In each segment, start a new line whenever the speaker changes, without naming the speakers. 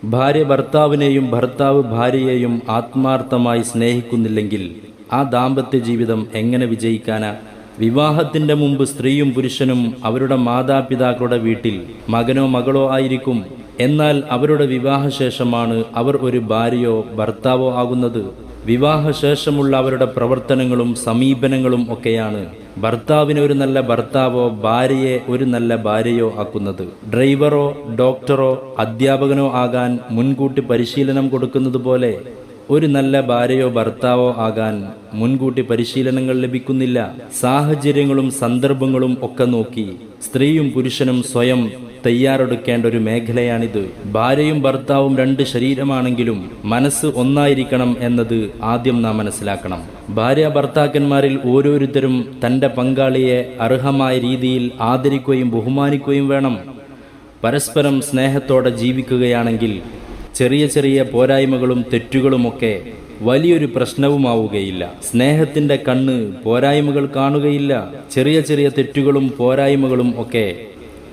ഭാര്യ ഭർത്താവിനെയും ഭർത്താവ് ഭാര്യയെയും ആത്മാർത്ഥമായി സ്നേഹിക്കുന്നില്ലെങ്കിൽ ആ ദാമ്പത്യ ജീവിതം എങ്ങനെ വിജയിക്കാനാ? വിവാഹത്തിന്റെ മുമ്പ് സ്ത്രീയും പുരുഷനും അവരുടെ മാതാപിതാക്കളുടെ വീട്ടിൽ മകനോ മകളോ ആയിരിക്കും. എന്നാൽ അവരുടെ വിവാഹശേഷമാണ് അവർ ഒരു ഭാര്യയോ ഭർത്താവോ ആകുന്നത്. വിവാഹശേഷമുള്ള അവരുടെ പ്രവർത്തനങ്ങളും സമീപനങ്ങളും ഒക്കെയാണ് ഭർത്താവിനെ ഒരു നല്ല ഭർത്താവോ ഭാര്യയെ ഒരു നല്ല ഭാര്യയോ ആക്കുന്നത്. ഡ്രൈവറോ ഡോക്ടറോ അധ്യാപകനോ ആകാൻ മുൻകൂട്ടി പരിശീലനം കൊടുക്കുന്നത് പോലെ ഒരു നല്ല ഭാര്യയോ ഭർത്താവോ ആകാൻ മുൻകൂട്ടി പരിശീലനങ്ങൾ ലഭിക്കുന്നില്ല. സാഹചര്യങ്ങളും സന്ദർഭങ്ങളും ഒക്കെ നോക്കി സ്ത്രീയും പുരുഷനും സ്വയം തയ്യാറെടുക്കേണ്ട ഒരു മേഖലയാണിത്. ഭാര്യയും ഭർത്താവും രണ്ട് ശരീരമാണെങ്കിലും മനസ്സ് ഒന്നായിരിക്കണം എന്നത് ആദ്യം നാം മനസ്സിലാക്കണം. ഭാര്യ ഭർത്താക്കന്മാരിൽ ഓരോരുത്തരും തൻ്റെ പങ്കാളിയെ അർഹമായ രീതിയിൽ ആദരിക്കുകയും ബഹുമാനിക്കുകയും വേണം. പരസ്പരം സ്നേഹത്തോടെ ജീവിക്കുകയാണെങ്കിൽ ചെറിയ ചെറിയ പോരായ്മകളും തെറ്റുകളുമൊക്കെ വലിയൊരു പ്രശ്നവുമാവുകയില്ല. സ്നേഹത്തിൻ്റെ കണ്ണ് പോരായ്മകൾ കാണുകയില്ല. ചെറിയ ചെറിയ തെറ്റുകളും പോരായ്മകളും ഒക്കെ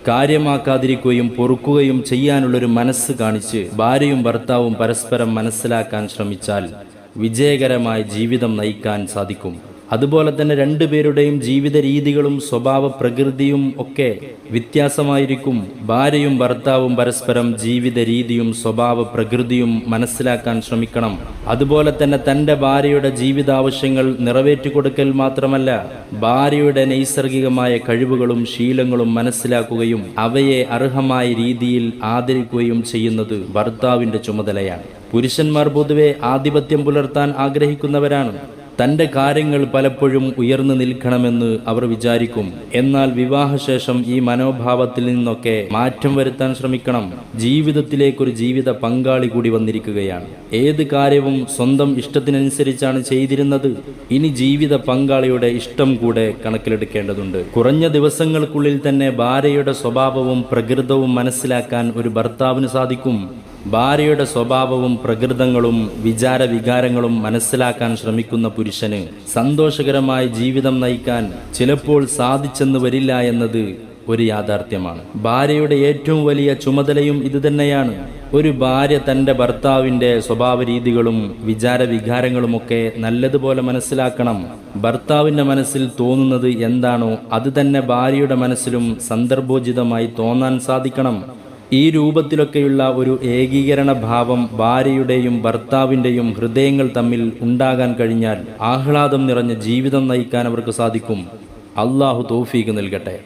കാര്യമാക്കാതിരിക്കുകയും പൊറുക്കുകയും ചെയ്യാനുള്ളൊരു മനസ്സ് കാണിച്ച് ഭാര്യയും ഭർത്താവും പരസ്പരം മനസ്സിലാക്കാൻ ശ്രമിച്ചാൽ വിജയകരമായ ജീവിതം നയിക്കാൻ സാധിക്കും. അതുപോലെ തന്നെ രണ്ടുപേരുടെയും ജീവിത രീതികളും സ്വഭാവ പ്രകൃതിയും ഒക്കെ വ്യത്യാസമായിരിക്കും. ഭാര്യയും ഭർത്താവും പരസ്പരം ജീവിത രീതിയും സ്വഭാവ പ്രകൃതിയും മനസ്സിലാക്കാൻ ശ്രമിക്കണം. അതുപോലെ തന്നെ തൻ്റെ ഭാര്യയുടെ ജീവിതാവശ്യങ്ങൾ നിറവേറ്റിക്കൊടുക്കൽ മാത്രമല്ല, ഭാര്യയുടെ നൈസർഗികമായ കഴിവുകളും ശീലങ്ങളും മനസ്സിലാക്കുകയും അവയെ അർഹമായ രീതിയിൽ ആദരിക്കുകയും ചെയ്യുന്നത് ഭർത്താവിൻ്റെ ചുമതലയാണ്. പുരുഷന്മാർ പൊതുവെ ആധിപത്യം പുലർത്താൻ ആഗ്രഹിക്കുന്നവരാണ്. തൻ്റെ കാര്യങ്ങൾ പലപ്പോഴും ഉയർന്നു നിൽക്കണമെന്ന് അവർ വിചാരിക്കും. എന്നാൽ വിവാഹശേഷം ഈ മനോഭാവത്തിൽ നിന്നൊക്കെ മാറ്റം വരുത്താൻ ശ്രമിക്കണം. ജീവിതത്തിലേക്കൊരു ജീവിത പങ്കാളി കൂടി വന്നിരിക്കുകയാണ്. ഏത് കാര്യവും സ്വന്തം ഇഷ്ടത്തിനനുസരിച്ചാണ് ചെയ്തിരുന്നത്. ഇനി ജീവിത പങ്കാളിയുടെ ഇഷ്ടം കൂടെ കണക്കിലെടുക്കേണ്ടതുണ്ട്. കുറഞ്ഞ ദിവസങ്ങൾക്കുള്ളിൽ തന്നെ ഭാര്യയുടെ സ്വഭാവവും പ്രകൃതവും മനസ്സിലാക്കാൻ ഒരു ഭർത്താവിന് സാധിക്കും. ഭാര്യയുടെ സ്വഭാവവും പ്രകൃതങ്ങളും വികാരങ്ങളും മനസ്സിലാക്കാൻ ശ്രമിക്കുന്ന പുരുഷന് സന്തോഷകരമായ ജീവിതം നയിക്കാൻ ചിലപ്പോൾ സാധിച്ചെന്ന് വരില്ല എന്നത് ഒരു യാഥാർത്ഥ്യമാണ്. ഭാര്യയുടെ ഏറ്റവും വലിയ ചുമതലയും ഇതുതന്നെയാണ്. ഒരു ഭാര്യ തൻ്റെ ഭർത്താവിൻ്റെ സ്വഭാവ രീതികളും വികാരങ്ങളുമൊക്കെ നല്ലതുപോലെ മനസ്സിലാക്കണം. ഭർത്താവിൻ്റെ മനസ്സിൽ തോന്നുന്നത് എന്താണോ അത് തന്നെ ഭാര്യയുടെ മനസ്സിലും സന്ദർഭോചിതമായി തോന്നാൻ സാധിക്കണം. ഈ രൂപത്തിലൊക്കെയുള്ള ഒരു ഏകീകരണ ഭാവം ഭാര്യയുടെയും ഭർത്താവിൻ്റെയും ഹൃദയങ്ങൾ തമ്മിൽ ഉണ്ടാകാൻ കഴിഞ്ഞാൽ ആഹ്ലാദം നിറഞ്ഞ ജീവിതം നയിക്കാൻ അവർക്ക് സാധിക്കും. അള്ളാഹു തൗഫീഖ് നൽകട്ടെ.